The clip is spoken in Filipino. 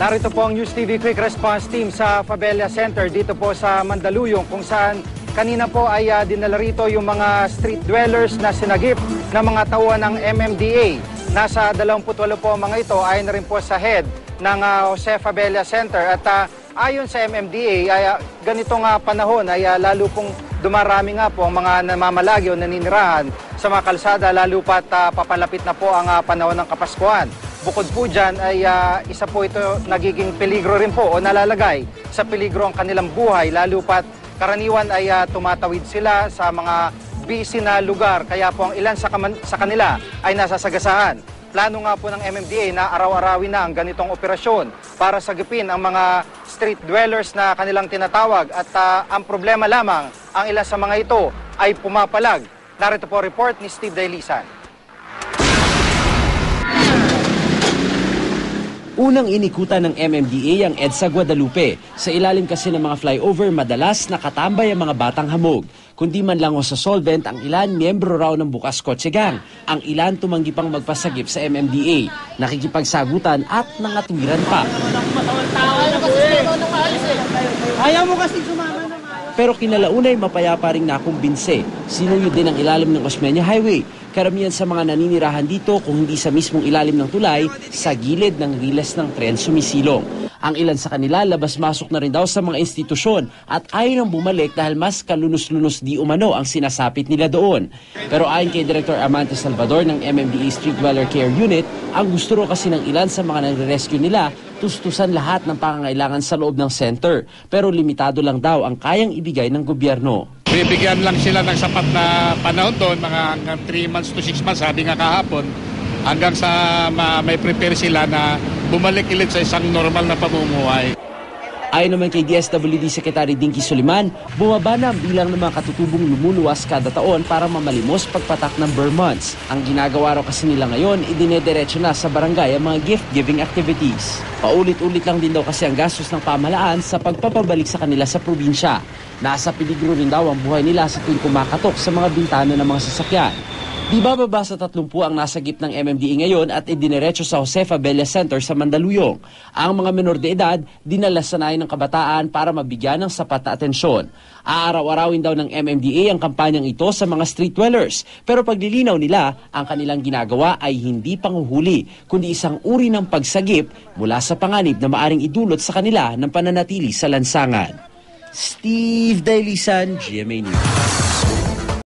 Narito po ang News TV Quick Response Team sa Fabella Center dito po sa Mandaluyong kung saan kanina po ay dinala rito yung mga street dwellers na sinagip ng mga tauhan ng MMDA. Nasa 28 po mga ito ay na rin po sa head ng Jose Fabella Center at ayon sa MMDA ay ganitong panahon ay lalo pong dumarami nga po ang mga namamalagi o naninirahan sa mga kalsada lalo pat papalapit na po ang panahon ng Kapaskuhan. Bukod po dyan ay isa po ito nagiging peligro rin po o nalalagay sa peligro ang kanilang buhay lalo pat karaniwan ay tumatawid sila sa mga busy na lugar kaya po ang ilan sa kanila ay nasasagasaan. Plano nga po ng MMDA na araw-arawin na ang ganitong operasyon para sagipin ang mga street dwellers na kanilang tinatawag at ang problema lamang ang ilan sa mga ito ay pumapalag. Narito po report ni Steve Dailisan. Unang inikutan ng MMDA ang EDSA Guadalupe. Sa ilalim kasi ng mga flyover, madalas nakatambay ang mga batang hamog. Kundi man lang o sa solvent, ang ilan miyembro raw ng Bukas Kotse Gang. Ang ilan tumanggi pang magpasagip sa MMDA. Nakikipagsagutan at nangatwiran pa. Ayaw mo kasi sumama naman. Pero kinalaunay mapayapa ring nakumbinse. Sinuyod din ang ilalim ng Osmeña Highway. Karamihan sa mga naninirahan dito kung hindi sa mismong ilalim ng tulay, sa gilid ng riles ng tren sumisilong. Ang ilan sa kanila labas-masok na rin daw sa mga institusyon at ayaw nang bumalik dahil mas kalunos-lunos di umano ang sinasapit nila doon. Pero ayon kay Director Amante Salvador ng MMDA Street Dweller Care Unit, ang gusto ro kasi ng ilan sa mga nagre-rescue nila tustusan lahat ng pangangailangan sa loob ng center. Pero limitado lang daw ang kayang ibigay ng gobyerno. Bibigyan lang sila ng sapat na panahon doon, mga 3 months to 6 months, sabi nga kahapon, hanggang sa may prepare sila na bumalik ulit sa isang normal na pamumuhay. Ayon naman kay DSWD Secretary Dinky Soliman, bumaba na ang bilang ng mga katutubong lumuluwas kada taon para mamalimos pagpatak ng Burr months. Ang ginagawa raw kasi nila ngayon, idinediretso na sa barangay ang mga gift-giving activities. Paulit-ulit lang din daw kasi ang gastos ng pamahalaan sa pagpapabalik sa kanila sa probinsya. Nasa peligro rin daw ang buhay nila sa tuwing kumakatok sa mga bintana ng mga sasakyan. Di bababa sa 30 ang nasagip ng MMDA ngayon at idiniretso sa Jose Fabella Center sa Mandaluyong. Ang mga menor de edad, dinala sa nahin ng kabataan para mabigyan ng sapat na atensyon. Aaraw-arawin daw ng MMDA ang kampanyang ito sa mga street dwellers. Pero paglilinaw nila, ang kanilang ginagawa ay hindi panghuhuli, kundi isang uri ng pagsagip mula sa panganib na maaring idulot sa kanila ng pananatili sa lansangan. Steve Dailisan, GMA News.